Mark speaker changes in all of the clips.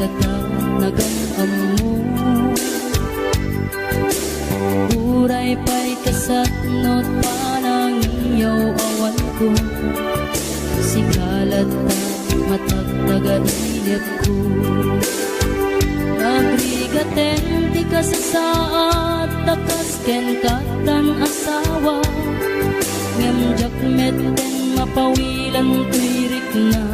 Speaker 1: lata naganam mo. Uray pa'y kasatnot panang iyaw awan ko. Sikalat na matagtaganilip ko. Nagrigaten ti ka sa saat, takas ken katan asawa. Ngamjak meten mapawilan tuirik na.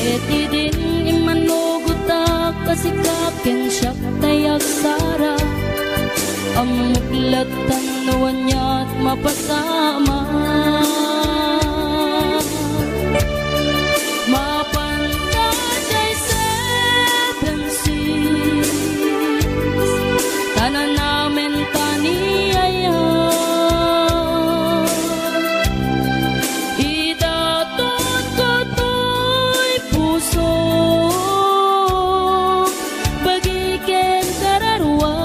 Speaker 1: Eti din imanugutak kasikaken siyak tayag sara. Amuklat tanuan niya't mapasama. Mapantay seven seas, tanan namin taniyaya. Idaton ko to'y puso, bagiken kararwa.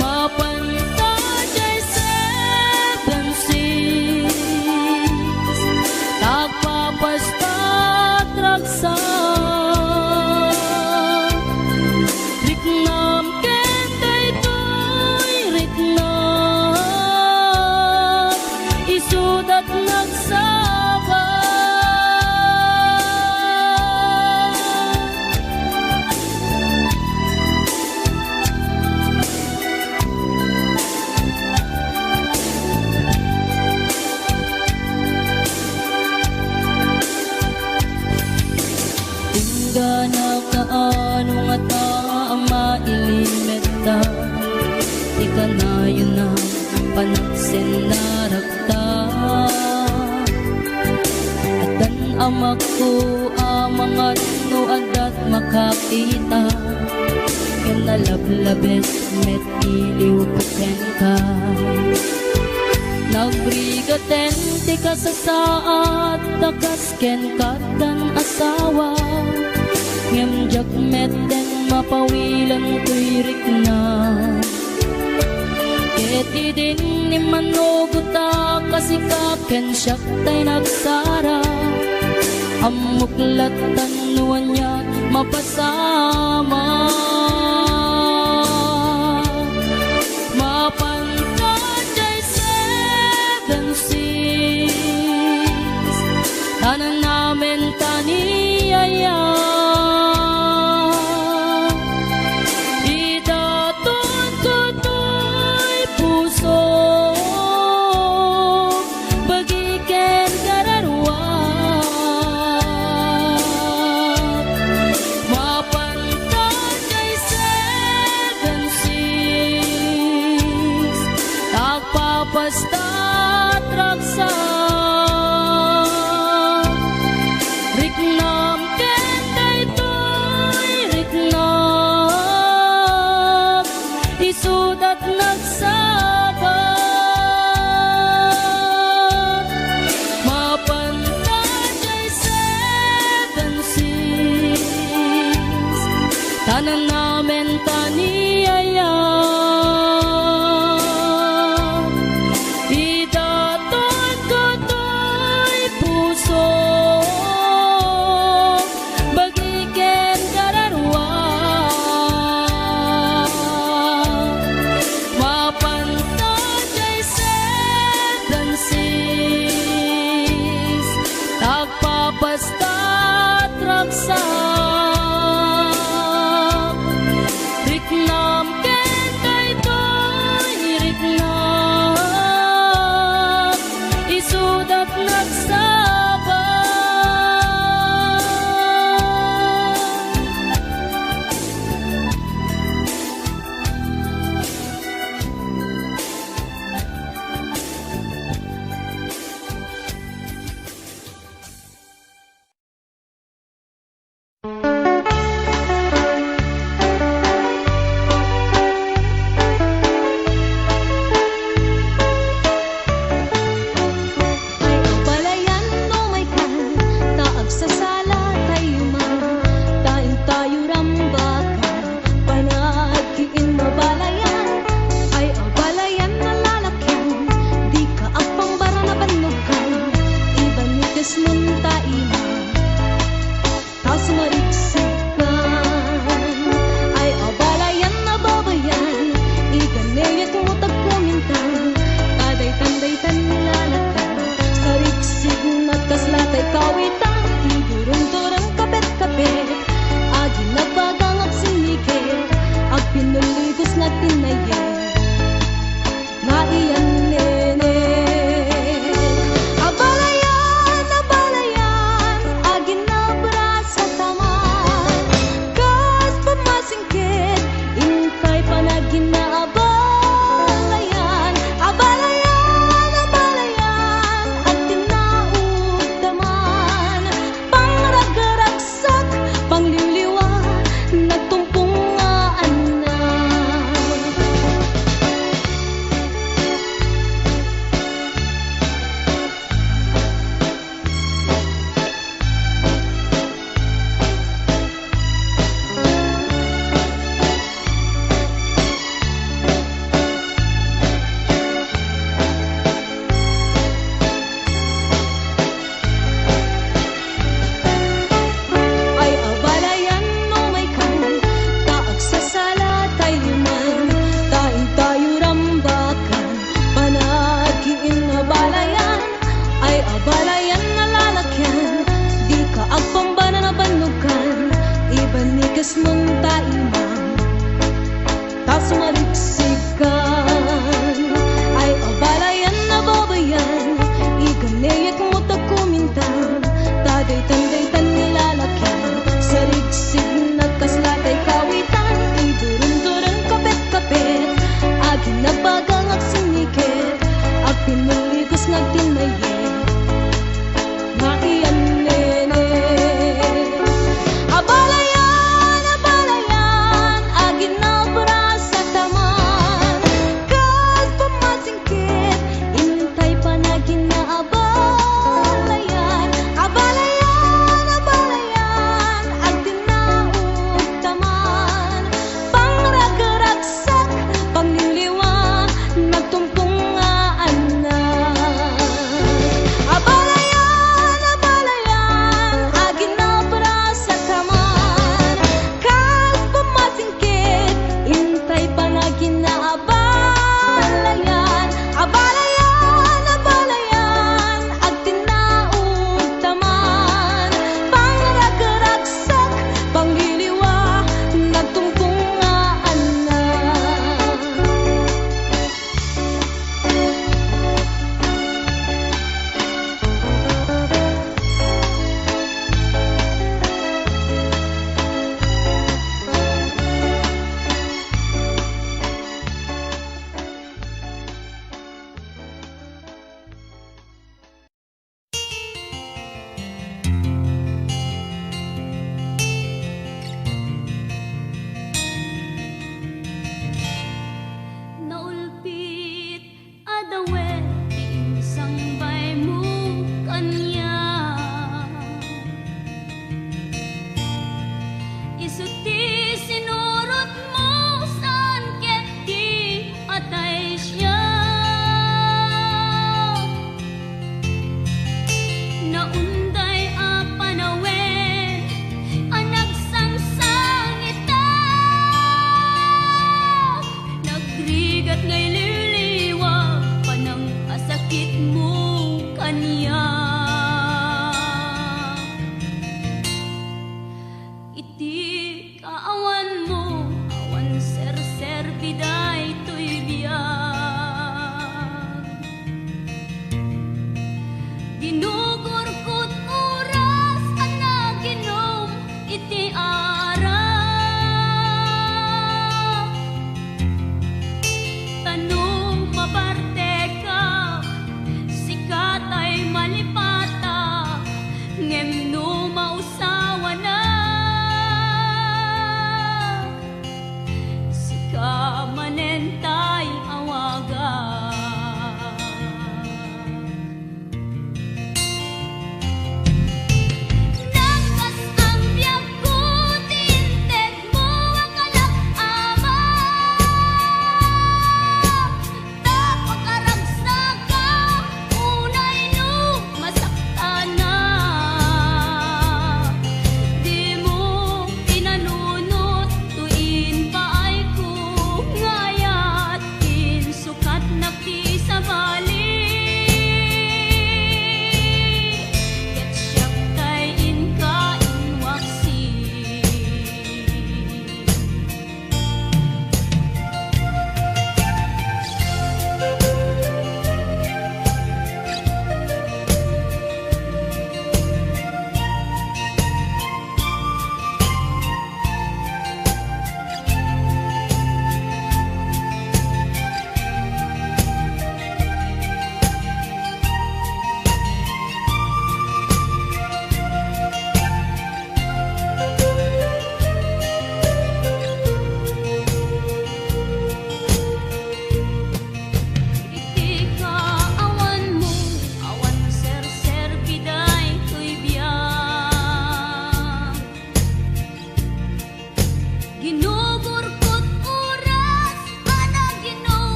Speaker 1: Mapantay seven seas, tagpapastat raksa. Riknam ken daytoy riknam, isudat nagsaba. Tinggana kaano nga taama ilimeta. Di ka na yun na panaksin na rakta. At dan amak ko amangan no adat makakita. Yan nalablabes met iliw paten ka. Nagbrigaten ti ka sa saat, takas ken katan asawa. Ngamjak meten mapawilan tuirik na. Eti din ni manuguta kasikaken siyak tay nagsara. Amuklat tanuan niya mapasama. Mapantay seven seas, tanan namin taniyaya. Idaton ko to'y puso, bagiken kararwa. Mapantay seven seas, tagpapastat raksa.
Speaker 2: banigas munta ima tas marigsikan ay abalayan na babayan iganayat mo tagkumintang taday tanday tanlalatan sa rigsig na kaslatay kawitan idurong-durong kapet-kapet agi na bagang at sinikit ag pinuligos na tinayet nga iyan nene abalayan, abalayan agi na brasa taman kas pamasingkit inkay panagin na abalayan abalayan, abalayan at tinaugdaman pangragraksak, pangliliwa nagtumpungaan na ay abalayan no may kan taag sa sala tayo liman tain tayo rambakan panagiin abalayan ay abalayan na lalakyan di ka agpambana na banugan ibanigas munta imang tas marigsikan ay abalayan na babayan iganayat mo tagkumintang taday tanday tanlalakyan sa rigsig na kaslatay kawitan idurong-durong kapet-kapet agi na bagang at sinikit ag pinuligos na tinayet nga iyan nene abalayan, abalayan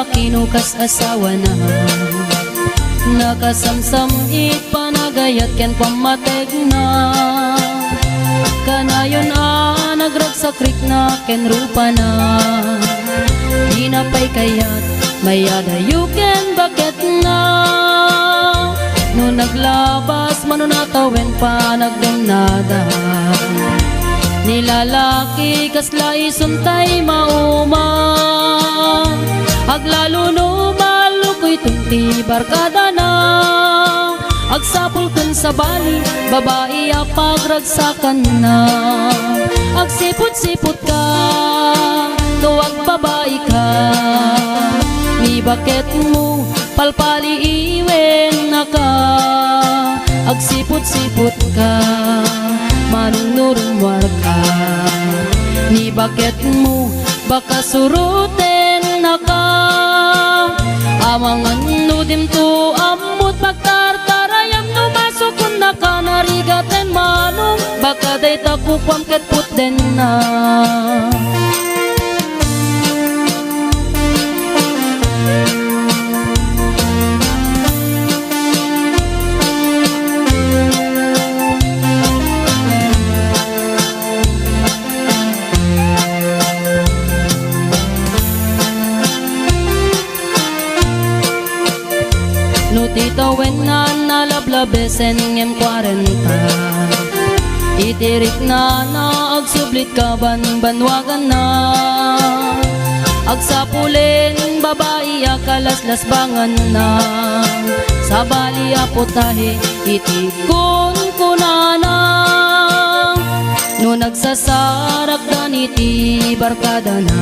Speaker 1: lalaki no kas asawa na. Nakasamsam it panagayat ken pamateg na. Kanayon nagragsakrik na ken rupa na. Di na pa'y kayat mayada yuken bakit na. No naglabas manunatawen pa nagdumnada. Nilalaki kasla isuntay mauma. Aglalo no malukoy tunti barkada na. Agsapul kun sa bali babae apagragsakan na. Agsipot-sipot ka tuwag babae ka. Ni bakit mo palpali iwen na ka. Agsipot-sipot ka manunurumwar ka. Ni bakit mo baka suruten na ka. Amangan nudim to amut pagtartarayam no masukun na ka. Narigaten manong baka day takupam ket puten na. No tito wen na nalablabesen ngem 40. Itirik na agsublit ka banwagan na. Agsapulin babae akalaslas bangan na. Sa bali aputahe itikon kunana. No nagsasarak daniti barkada na.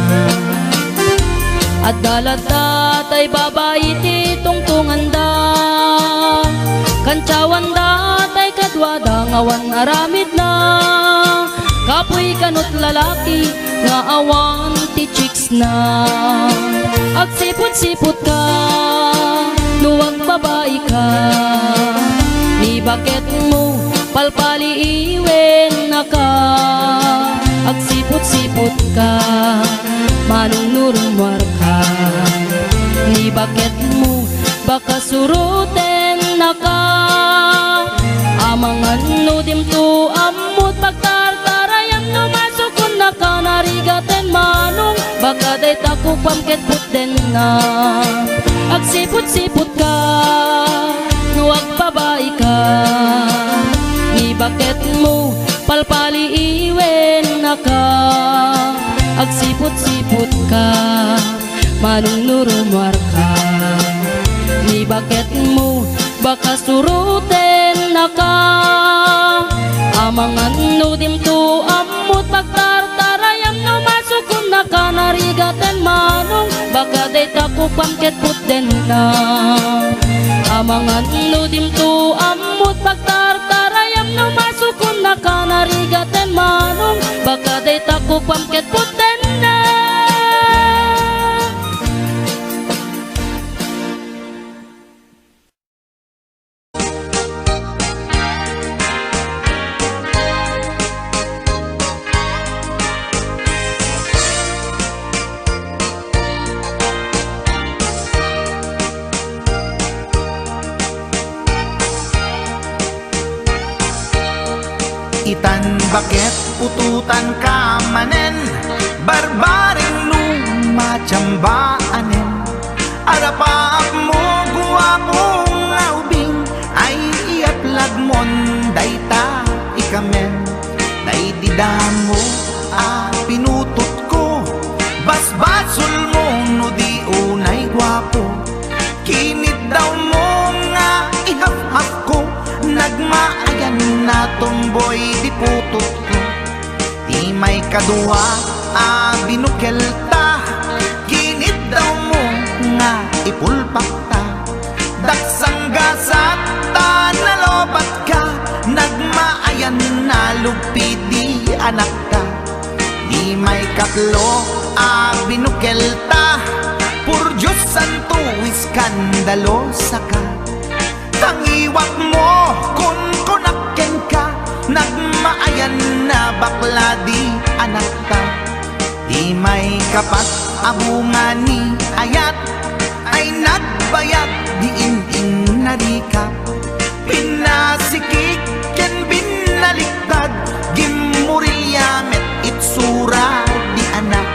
Speaker 1: At dalata tay babae ti tungtungan da. Kantsawan da tay kadwada ngawan aramid na. Kapoy kanot lalaki nga awan ti chicks na. Agsipot-sipot ka nuwag babae ka. Ni bakit mo palpali iwen na ka. Agsipot-sipot ka manunurumwar ka. Ni bakit mo baka suruten na ka. Amangan nudim to amut pagtartarayam no masukun na ka. Narigaten manong baka day takupam ket puten na. Agsipot-sipot ka nuwag babae ka. Ni bakit mo palpali iwen na ka. Agsipot-sipot ka manunurumwar ka. Ni bakit mo baka suruten na ka. Amangan nudim to amut pagtartarayam no masukun na ka. Narigaten manong baka day takupam ket puten na. Amangan nudim to amut pagtartarayam no masukun na ka. Narigaten manong baka day takupam ket puten na.
Speaker 3: Itan bakit ututan ka manen. Barbaring lumachambaanen. Arapaap mo guwapong aubing. Ay iaplag mon dayta ikamen. Day didamo pinutot ko. Basbasul mo no di unay guwapo. Kinit daw mo nga ihaf-haf ko. Nagmaayan na tomboy di putot ko. Di may kadua binukelta. Kinit daw mo nga ipulpak ta. Daksang gasat ta nalobat ka. Nagmaayan na lupi di anak ka. Di may katlo binukelta. Pur Diyos santo iskandalo saka. Tangiwat mo kun kunakken ka. Nagmaayan na bakla di anak ka. Di may kapat abungan ni ayat. ay nagbayag diin narikap pinasikik ken binaliktad gimurilya met itsura di anak.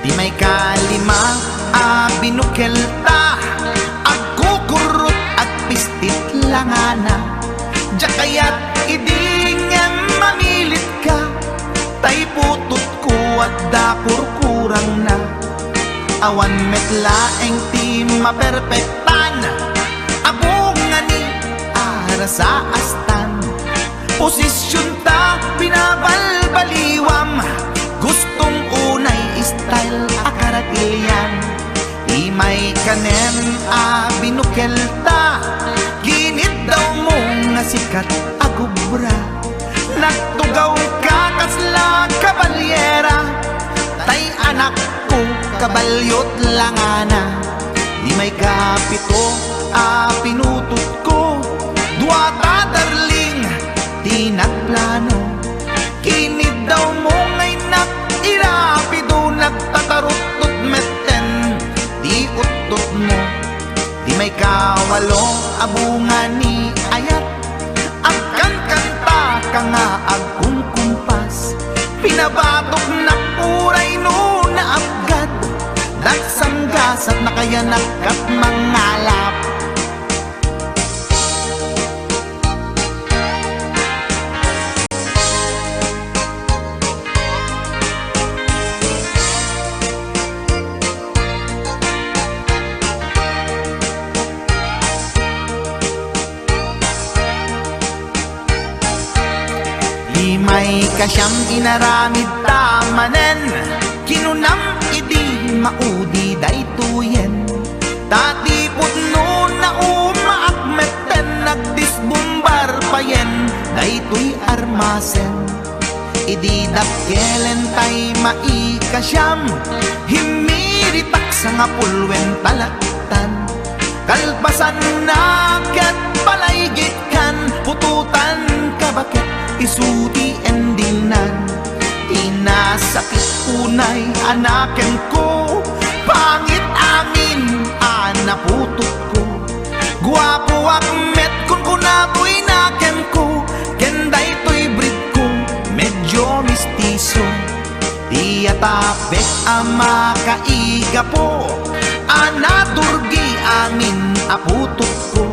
Speaker 3: Di may kalima binukelta agkukurot at pistit langana diya kaya't idingan mamilit ka tay putot ko at dapur kurang na awan metlaeng ti maperpektan abungan ni ara sa astan posisyon ta binabalbaliwam gustong unay style akaratilyan di may kanen binukelta ginit daw mo nga sikat agubra nagtugaw ka kasla kabalyera tay anak ko kabalyot langana di may kapito pinutot ko duwata darling di nagplano kinid daw mo ngay irapido nagtatarot meten di utot mo di may kawalo abungan ni ayat agkan kanta ka nga agkumkumpas pinabatok na puray no na abgad dagsang gasat na kaya nakat mangalap. May kasyang inaramid tamanen kinunam idi maudi daytoyen tatipot no na umaakmeten nagdisbumbar payen daytoy armasen idi dapkelen tay maikasyam himiritak sa nga pulwen talaktan kalpasan na ket palaygit kan pututan kabakit isuti endingnan inasakit unay anaken ko pangit amin anaputot ko guwapo akmet kun kunatoy naken ko kenday toy breed ko medyo mistiso di atapek ama kaiga po anaturgi amin aputot ko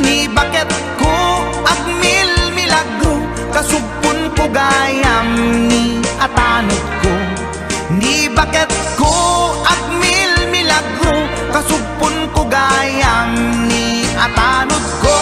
Speaker 3: ni baket ko agmil milagro kasugpon ko gayam ni atanod ko ni baket ko agmil milagro kasugpon ko gayam ni atanod ko.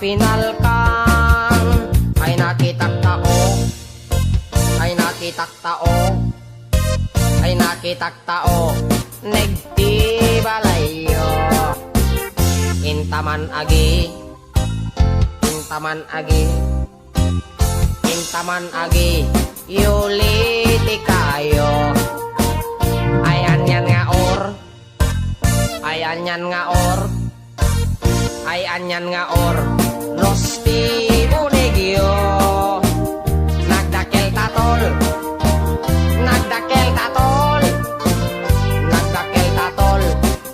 Speaker 4: apinal kang ay nakitaktao, ay nakitaktao, ay nakitaktao, negti balayo. Intaman agi, intaman agi, intaman agi, yuliti kayo. Ayan yan nga or, ayan yan nga or, ayan yan nga or, rosti bunegyo. Nagdakel tatol, nagdakel tatol, nagdakel tatol,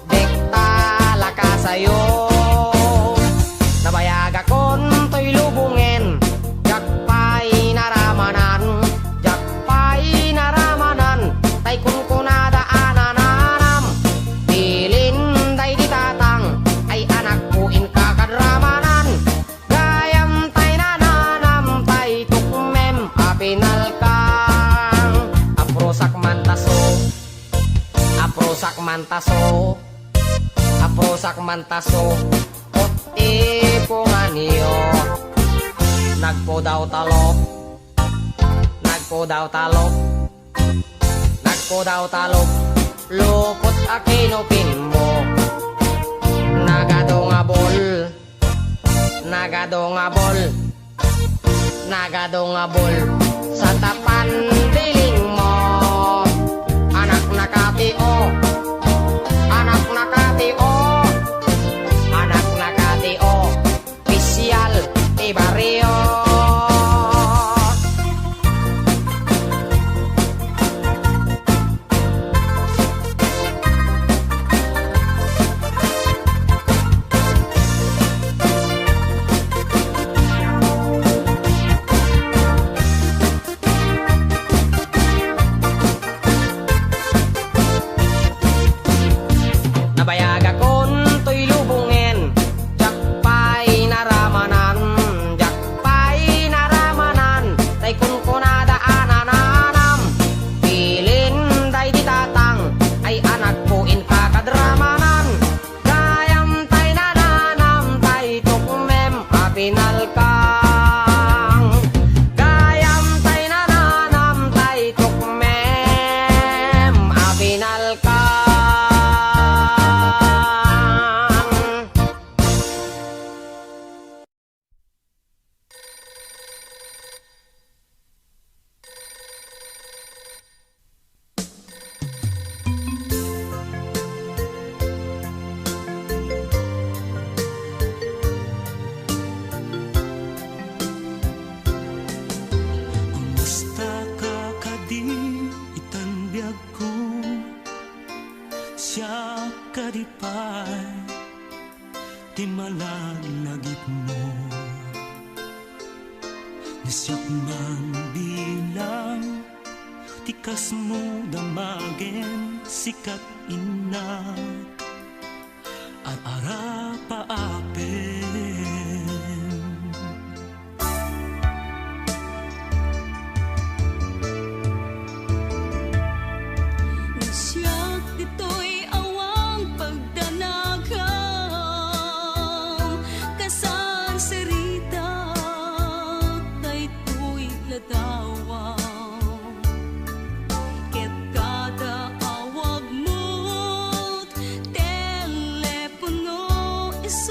Speaker 4: dekta lakasayo. Nabayaga kon to'y lubungen, jakpay naramanan, jakpay naramanan, tay kun kunada anananam, bilin day di tatang, ay anak ko in kakadramanan, gayam tay nananam, tay tukmem apinal kang, aprosak mantaso, aprosak mantaso, aprosak mantaso, puti punganiyo. Nagpo daw talok, nagpo daw talok, nagpo daw talok, lupot akinupin mo. Nagadongabol, nagadongabol, nagadongabol, sa tapan diling mo. Anak nakatio, anak nakatio, anak nakatio, pisyal di barrio. Nabayaga kon to'y lubungen, jakpay naramanan, jakpay naramanan, tay kun kunada anananam, bilin day di tatang, ay anak ko in kakadramanan, gayam tay nananam, tay tukmem apinal kang, gayam tay nananam, tay tukmem apinal kang.
Speaker 5: Kumusta ka kadi itanbiag ko, siya kadipay ti malalagip mo. Nasyak man bilang tikas mo damagen sikat inak at ara paapin.
Speaker 2: Nasyak dito'y awang pagdanagam, kasan serita daytoy ladawang, ket kada awag mo't telepono is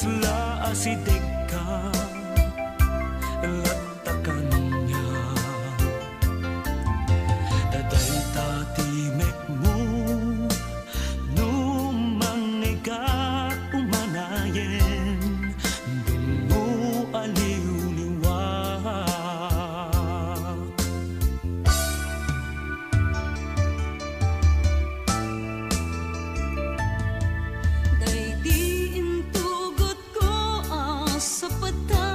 Speaker 5: isla asideg ka latakan niya daday tatimek mo numangniga umanayen dungo aliw-liwa
Speaker 2: Daydiin tugot ko sa pata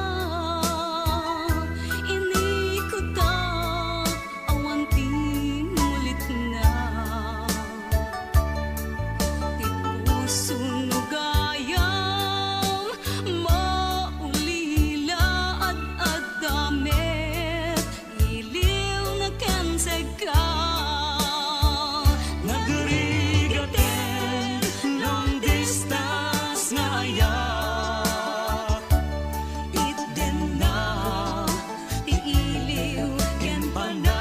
Speaker 2: ini ko ta awan tinulit na ti puso no gayam maulila at damit iliw na kansag ka
Speaker 5: nagrigaten long distance nga ayak it din na
Speaker 2: iiliw ken
Speaker 5: panas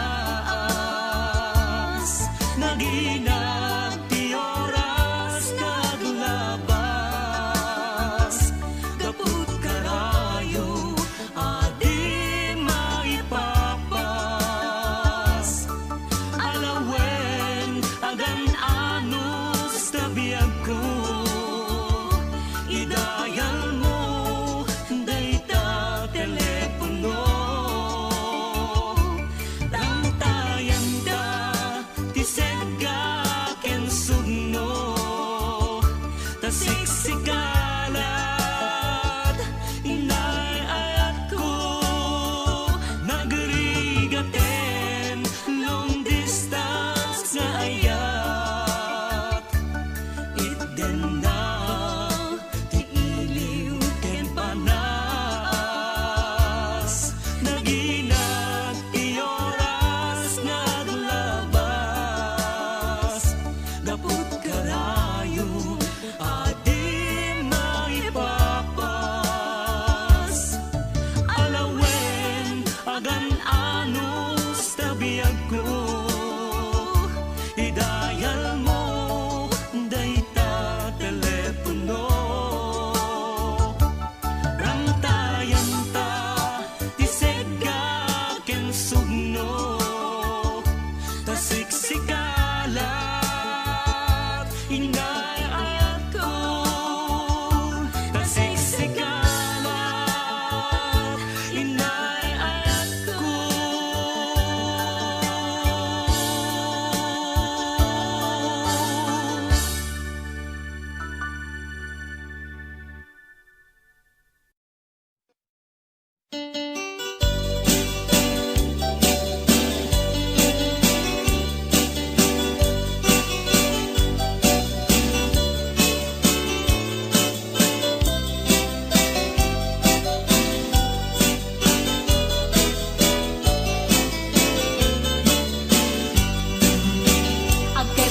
Speaker 5: naginag ti oras kaglabas kaput karayo adi maipapas alawen agan anus tabiyag ko idayal mo dayta telepono tangtayan da ti segga ken sugno tasiksikalat inay ayat ko nagrigaten long distance nga ayat it din na ti iliw ken panas naginag ti oras naglabas gaput karayo adi maipapas alawen agan anus tabiyag ko idayal mo dayta telepono ramtayan ta ti segga ken sugno tasiksikalat inay ayat ko tasiksikalat inay ayat ko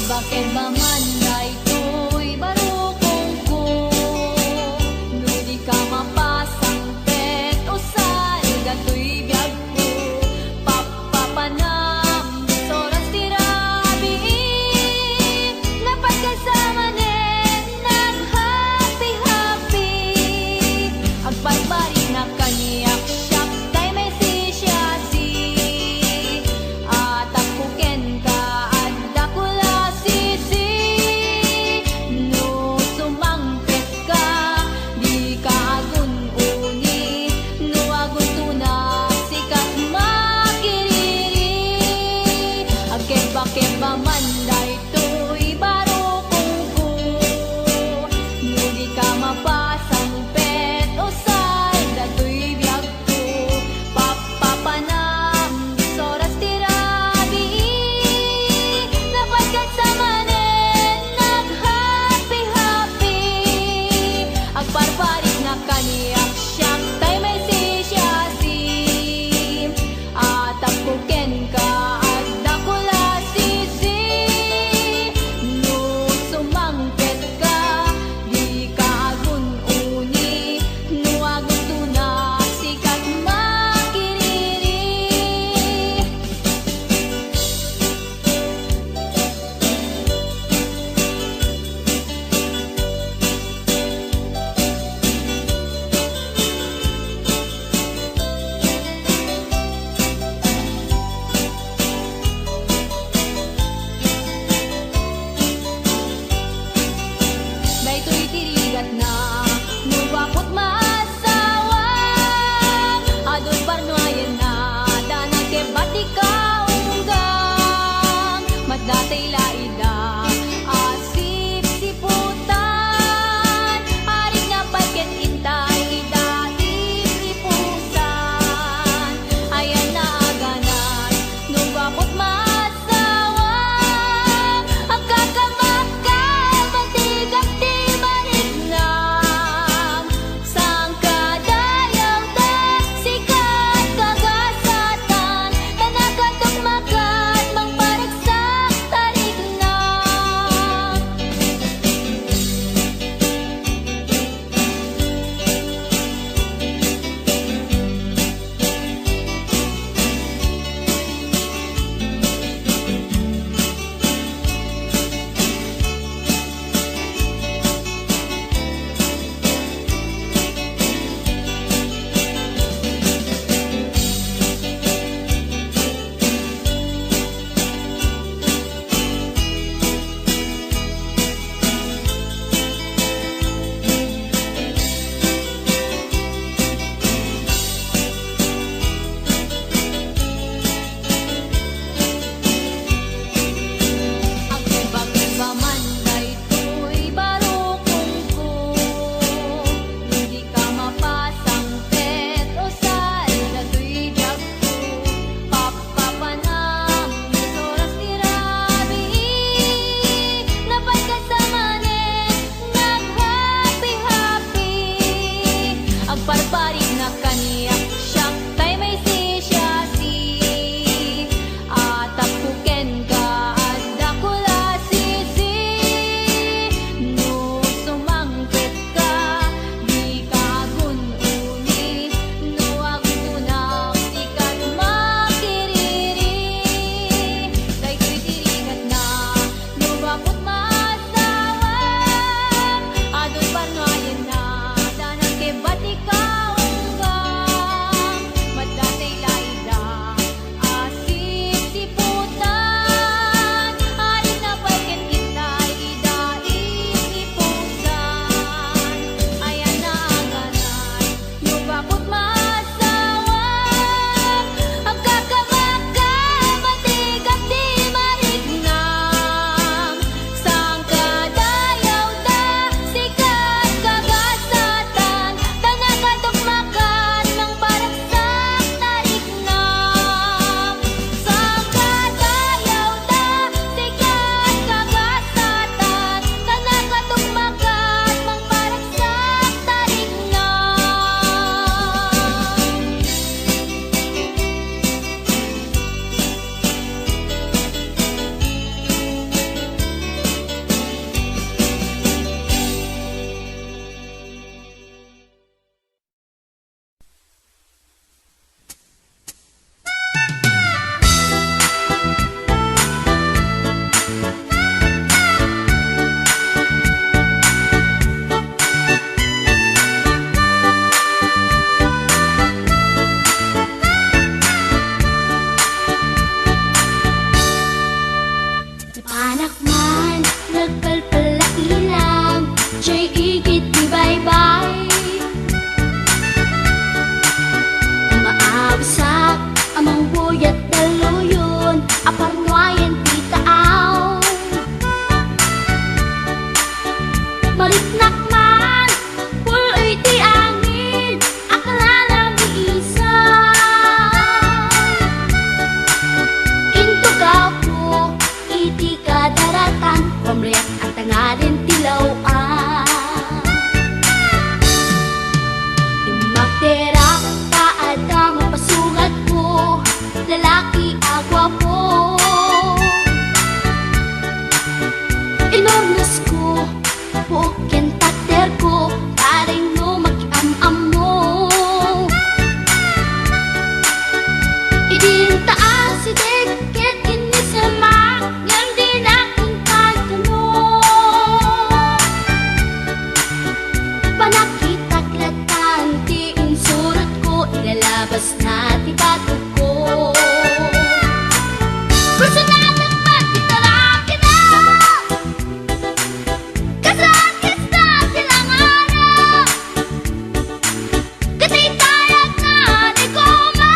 Speaker 6: Bakit ba man ay to'y barukong ko no di ka mapasang pet o salga to'y biyag ko papapanam soras tirabi napagkasama nen nag happy agbalbari na kaniyak siyak kay may sisyasi at ako ken ka at dakula sisi Madatay laida asip siputan Aring nga pagkat intay daip ipusan Ayan na aganan nung bakot masawa Ang kakamakal matigak di marignam Sang kadayaw da sikat kagasatan Tanakatok makat mang paragsak tarignam Ang iba-iba man daytoy barukong ko Hindi ka mapasang pet o sal Dato'y jag ko Papapanam Nas oras ni Rabi Napay ka sa manes Nag-happy-happy Ang parparig na kaniyak Siyak tay may sisyasi At apuken ka at dakula sisi No sumangkit ka Di ka agun-uni No agunak di ka makiriri Daytoy dirigat na No bakot masawa Adoy parnoyan na Danang kebat ikaw Madatay laida asip siputan Aring na pagkat intay daip ipusan Ayan na aganan no bakot masawa Ang kakamakal matigak di marignam Sang kadayaw da sikat kagasatan Tanakatok makat mang paragsak tarignam Sang kadayaw da sikat kagasatan Tanakatok makat mang paragsak tarignam
Speaker 7: Napanak man, nagpalpala ilang Siya'y igit di bye-bye Umaawasak amang buyat daluyon Aparnuayan di taaw Maliknak man, puloy di angin Akala ni isa Intugaw ko, iti ka daratan Pamriyak ang tangalin tilawan Imaktera paadang mapasugat ko Lalaki agwa po Inornos ko, puken tater ko Taring no mag-am-am mo Idin taas si deket inisamak Yang di nakong kagano Panakita klatan Ti insurot ko Ilalabas na ti batok ko Gusto na ng magtitaraki na Kasakit na silanganan Katay tayag na di ko ma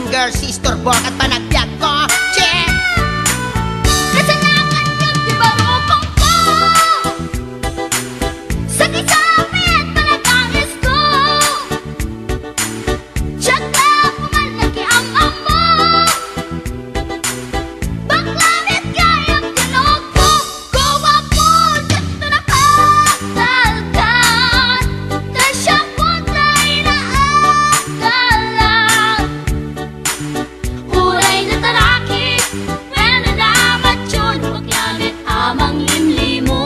Speaker 3: singer, sister, bork at panagbiag ko. Che!
Speaker 7: Kasalanan yun, di ba rupang ko? Sakit sa amin, panagangis ko. Tsaka pumalaki ang amo. Baklamit kayang tinog ko. Gawa po, dito nakatalkan. Tasya po tayo na agalan. Uray na taraki, pwede na matyon, paglamit amang limlimo.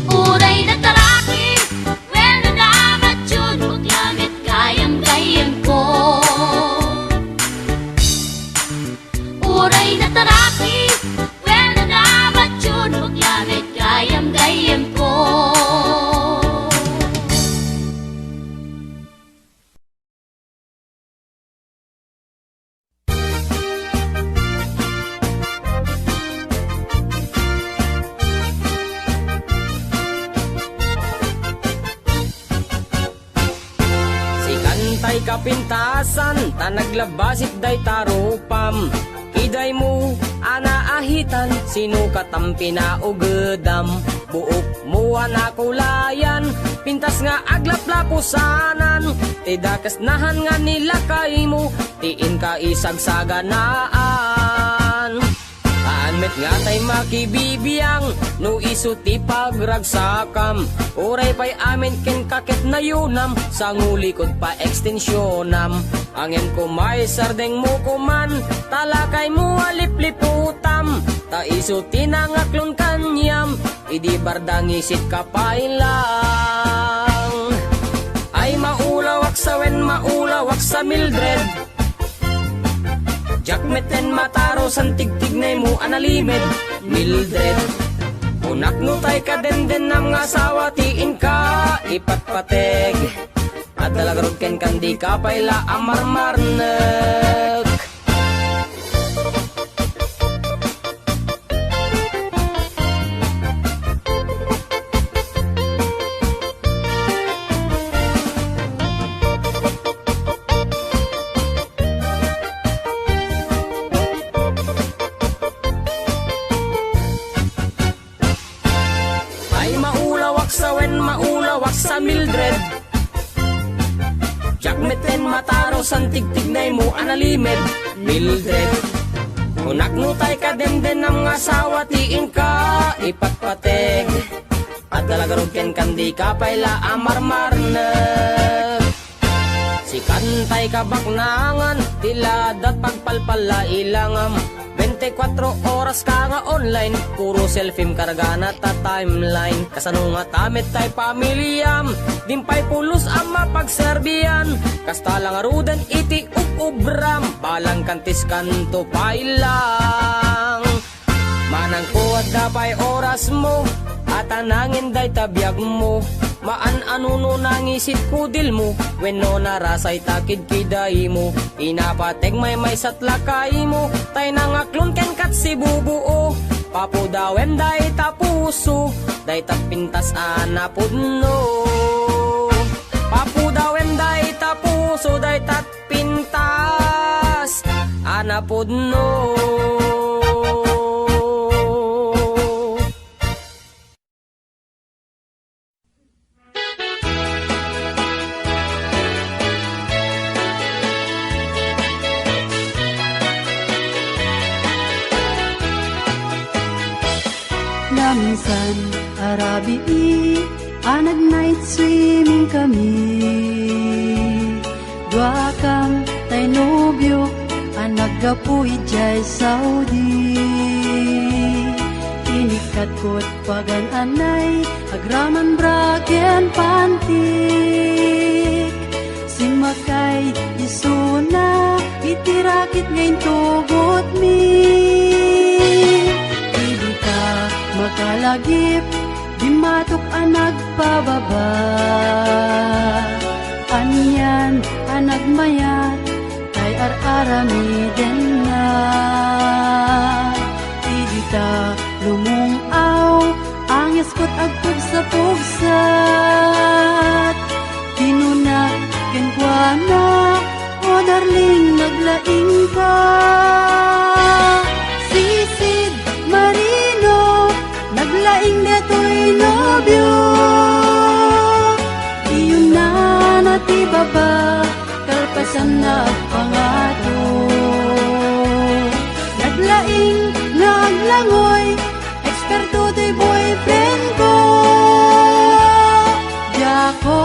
Speaker 7: Uray na taraki, pwede na matyon, paglamit gayam-gayam ko. Uray na taraki, pwede na matyon, paglamit gayam-gayam ko.
Speaker 4: Si kantay kapintasan, ta naglabasit day tarupam. Kiday mo, anaahitan, sino katampi na ugedam. Buok mo anakulayan, pintas nga aglaplapusanan. Tidakas nahan nga nila kay mo, tiin ka isagsaganaan. Anmet nga tay makibibiyang, no isuti pagragsakam. Uray pa'y amin ken kakit na yunam, sa ngulikod pa ekstensyonam. Angin ko may sardeng mo kuman, talakay mo alipliputam. Ta isuti na ngaklon kanyam, idi bardang isit kapailang. Ay maulawak sa wen, maulawak sa Mildred. Jakmeten mataro san tigtignay mo analimed Mildred. Unak no tay ka den nam nga asawa tiin ka ipatpateg. At dalagarod ken kandi ka payla amarmarnek. Maulawak sa Mildred. Jakmeten mataro san tigtignay mo analimed Mildred. Unak no tay ka den nam nga asawa tiin ka ipatpateg. At dalagarod ken kandi ka payla amarmarnek. Si kantay ka baknangan, tiladat pagpalpala ilangam. 24 oras ka nga online, puro selfie kargana ta timeline. Kasano nga tamit tay pamilyam, dimpay pulos ang mapagserbiyan. Kasta lang arudan iti ubram, balang kantis kanto pailang. Manang kuwad dapay oras mo, at anangin day tabiyag mo. Maan anuno nangisit kudil mo, wenno narasay takid kiday mo. Inapateg may satlakay mo, tay nangaklon ken kat si bubuo. Papudawem day tapuso, day tapintas anapudno. Papudawem day tapuso, day tatpintas anapudno.
Speaker 8: Minsan arabi anag night swimming kami. Dua kang tay nobyo anag gapuy jay Saudi. Inikat ko't pagan anay agraman braken pantik. Simakay isuna itirakit ngayon tugot mi. Makalagip, di matok anag pababa. Anyan, anag mayat, kay ar-arami din na. Idita lumungaw, angis ko't agpug sa pugsat. Kinunak, kenkwa na, o darling, naglaing ka. Sisid Marino, naglaing deto'y nobyo. Iyon na natibaba, kalpasan na pangato. Naglaing na aglangoy, eksperto to'y boyfriend ko. Diyako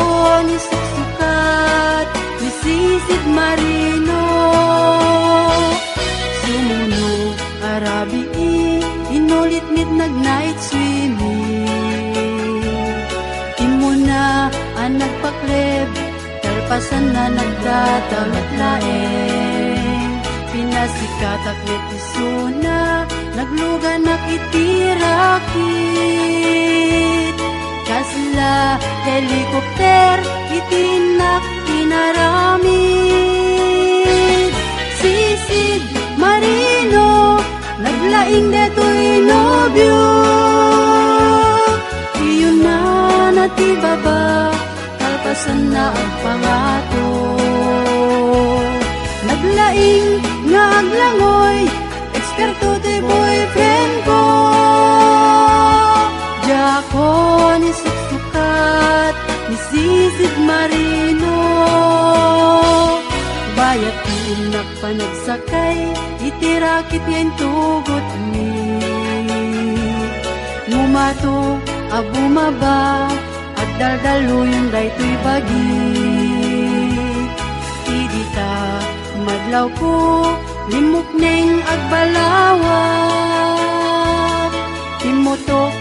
Speaker 8: ni suksukat, ni Sisid Marino. Sumuno, Arabi, inulit-nit nag-night swimming. Imo na ang nagpakleb, kalpasan na nagdadagat laeng. Pinasikat aklit isuna, nagluga na kitirakit. Kasla helikopter, itinak inaramid. Sisid Marino, naglaing deto'y nobyo. Iyon na natibaba, kalpasan na ang pangato. Naglaing nga aglangoy, eksperto to'y boyfriend ko. Diyako ni suksukat, ni Sisid Marino. Bayat tiinak pa nagsakay, itirakit ngayon tugot ni. Ngumato, abumaba, at daldalo yung dayto'y bagi. Idita, madlaw ko, limok neng agbalawat. Timotok,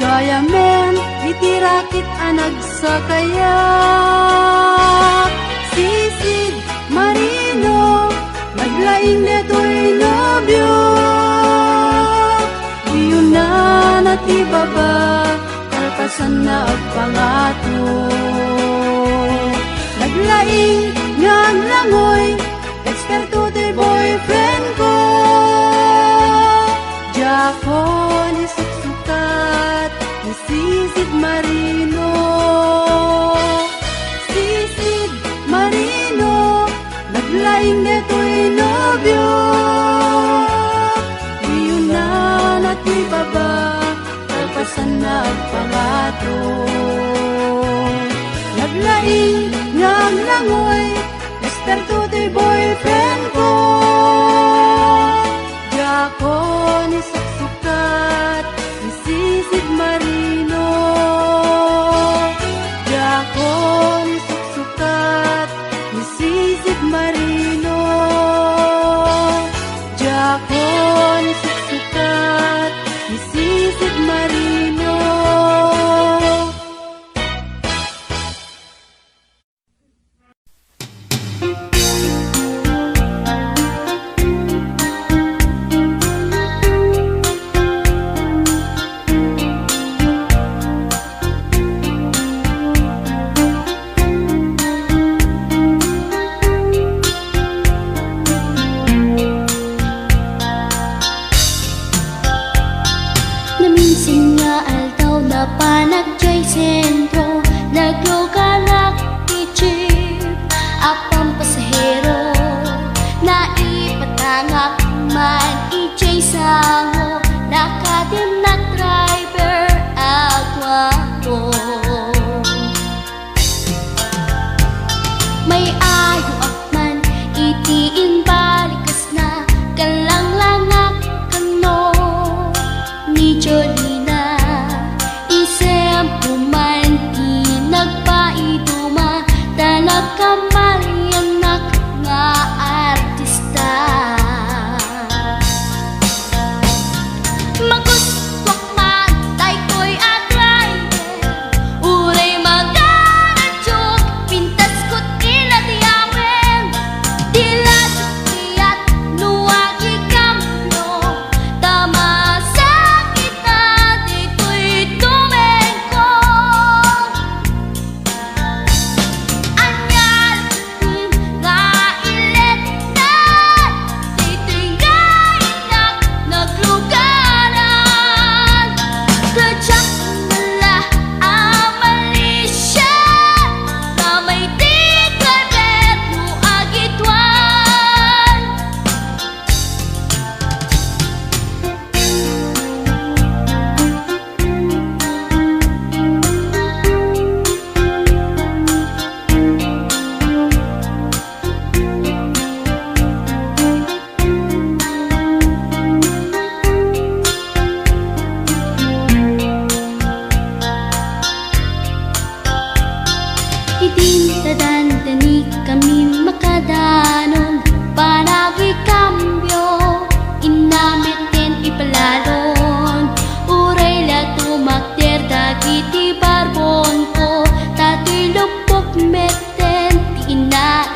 Speaker 8: gaya men, itirakit anag sa kayak. Sisid Marino, naglaing deto'y nobyo. Iyon na natibaba, kalpasan na agpangato. Naglaing nga aglangoy, eksperto to'y boyfriend ko. Diyako ni suksukat, ni Sisid Marino. Sisid Marino, naglaing deto'y nobyo. Iyon na natibaba, kalpasan na agpangato. Naglaing nga aglangoy, eksperto to'y boyfriend ko. Diyako ni suksukat, ni Sisid Marino. Diyako ni suksukat, ni Sisid Marino. Diyako ni suksukat, ni Sisid Marino.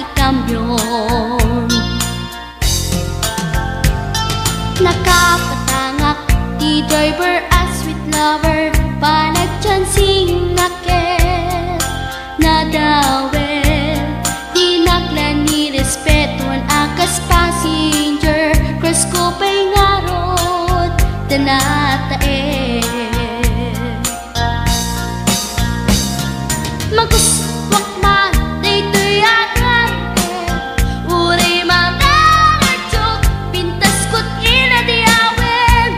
Speaker 7: ikambyon. Nakapatangak di driver as sweet lover, panagchansing nakit na dawel. Di naklan ni respeton akas passenger, cross ko pa'y ngarot tanatae. Maguswak man daytoy agante, uray mga ngadyok, pintas ko't inadiawen.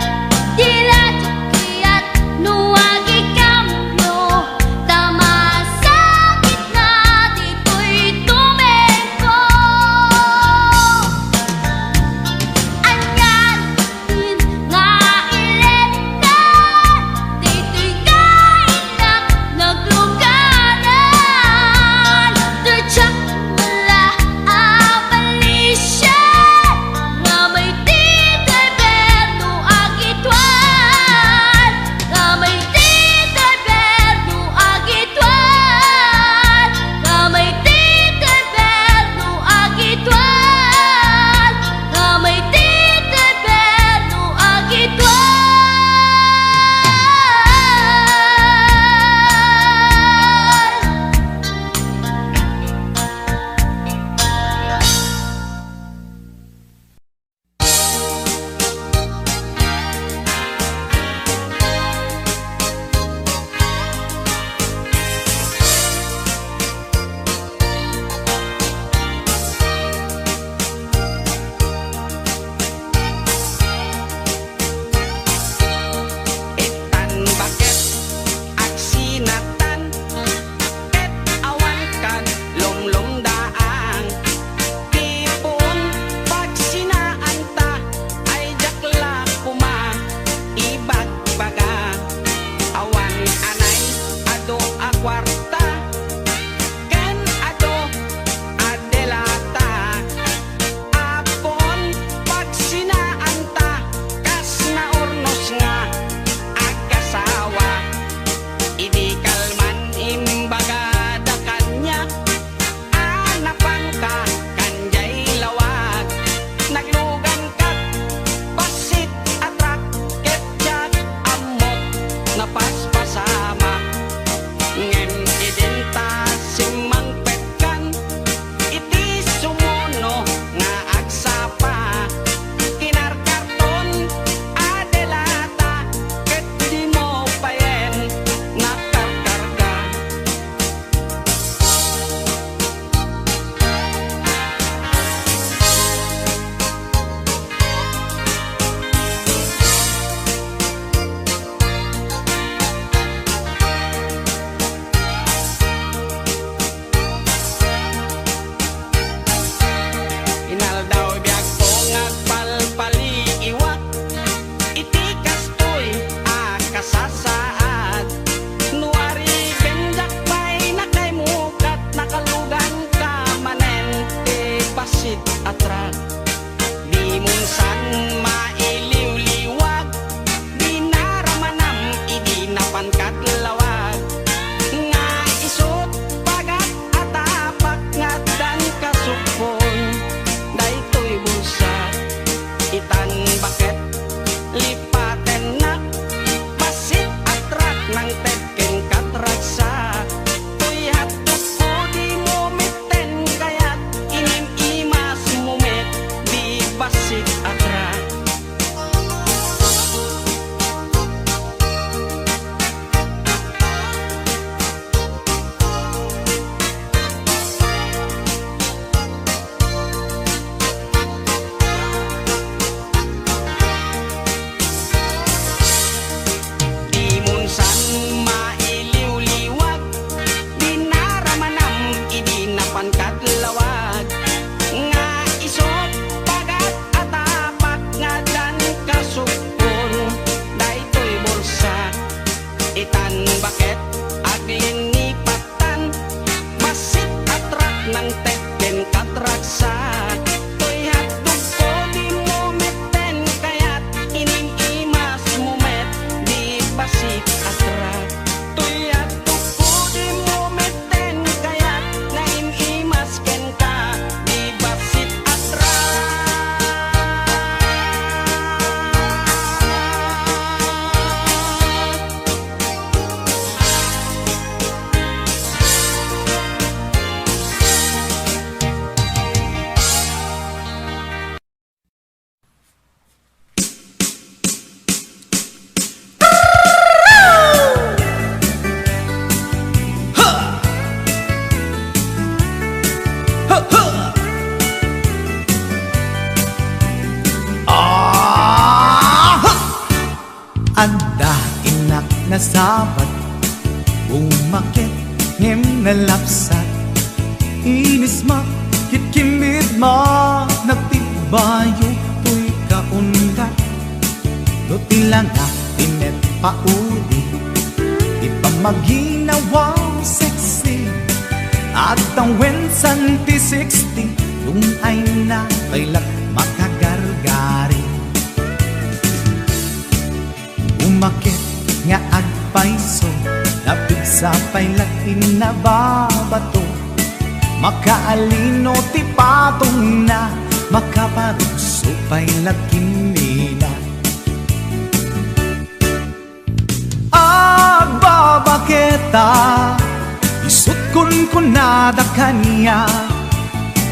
Speaker 7: Dila jukiyat nuwagi kambyo, tama sa gitna dito'y tumengko. Anyan din nga iletan, dito'y kainak nagluganan. Dirtsak mala abalisyan, nga may titay berno agitwan, nga may titay berno agitwan, nga may titay berno agitwan, nga may titay berno agitwan.
Speaker 4: Itan bakit aksinatan, ket awan kan lumlumdaan. Tipon pagsinaan ta, ay jakla kuma ibagbaga. Awan anay ado a kwarta, ken ado adelata. Apon pagsinaan ta, kas na urnos nga agasawa. Idi kalman imbaga da kanya, anapan ka kanjay lawag. Naglugan kat basit atrak, ketjak amot napaspasama. Ngem idinta simang petkan, iti sumuno nga agsapa. Kinarkarton adelata, ket di mo payen nakarkarga. Inaldaw biag po ngagpalpali iwak, iti kastoy akasasaad. Nuari benjak pa'y nakaymukat, nakalugan ka manen ti pasit atrak. Di munsan mailiw-liwag, di naramanam idi napankat lawag. Nga isot pagat atapak ngadan kasupon, daytoy bulsa. Itan bakit lipaten nak, basit atrak nang tedken katragsa. Tuy hatok ko di mo mitten, kayat inim imas mumit di basit atrak.
Speaker 9: sabat umakit ngem nalapsat inis makit kimit ma nagtibayo tuy kaundat do tilanga tinet pauli di pa maginawang sexy at ang wensan ti 60 yung ay na kailat makagargari umakit nga agpaiso napigsa pailat inababato makaalino ti patong na makaparuso pailat kinila agbabaketa isut kun nada kanya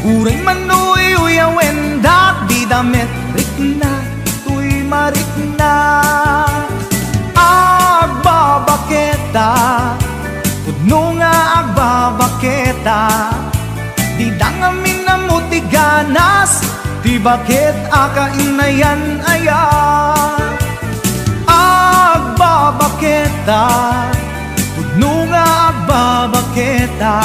Speaker 9: uray manoy uyawen dat di damit rikna tuy marikna agbabaketa pudno nga agbabaketa di dangamin na mutiganas di bakit akainayan aya agbabaketa pudno nga agbabaketa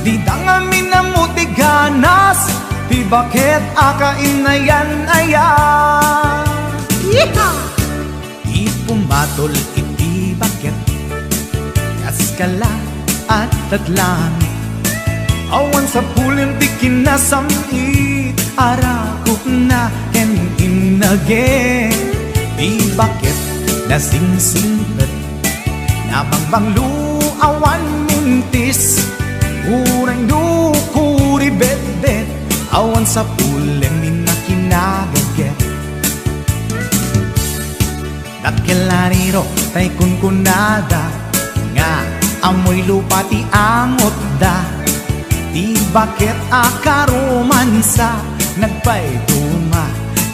Speaker 9: di dangamin na mutiganas di bakit akainayan aya di pumatol iti bakit kaskala at tatlangit awan sa pulim di kinasamit arakot na ken inage di bakit nasingsingpet nabangbanglu awan mintis urang dukuri bet-bet awan sa pulim minakinaget dakelariro tay kunkunada nga amoy lupa ti angot da di bakit akaromansa nagpaiduma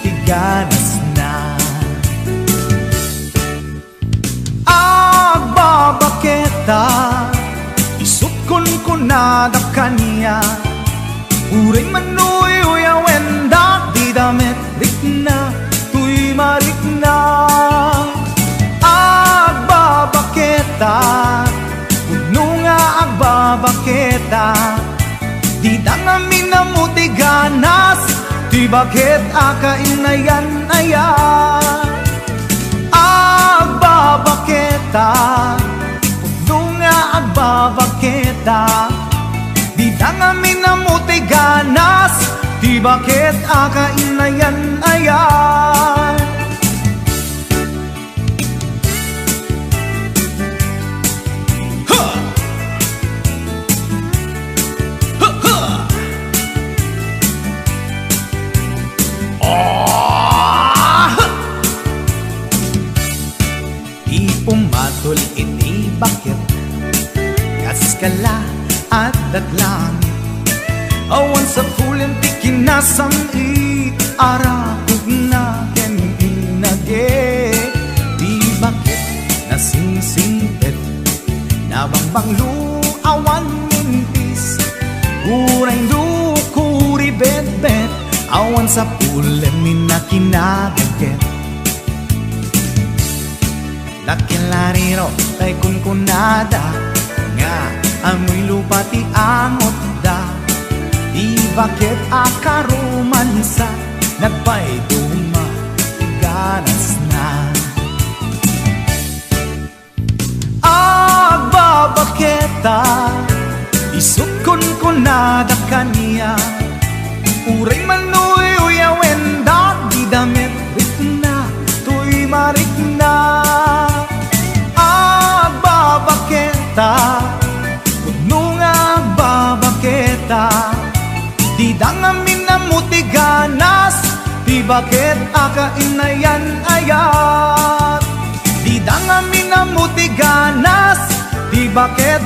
Speaker 9: ti ganas na agbabaketa isut kunkunada kanya uring manoy uyawen da di damit rikna tuy marikna agbabaketa pudno nga agbabaketa di dangamin na mutiganas di bakit akainayan aya agbabaketa pudno nga agbabaketa di dangamin na mutiganas di bakit akainayan aya pumatol iti bakit kaskala at datlangit awan sa pulim ti kinasamit arakot na ken inage di bakit nasingsingpet nabangbanglu awan mintis urang dukuri bet-bet awan sa pulim minakinaget lakilariro tay kunkunada nga amoy lupa ti angot da di bakit akaromansa nagpaiduma ti ganas na agbabaketa isut kunkunada kanya uray manoy uyawen da di damit rikna tuy marikna agbabaketa pudno nga agbabaketa di dangamin na mutiganas di bakit akainayan ayat di dangamin na mutiganas di bakit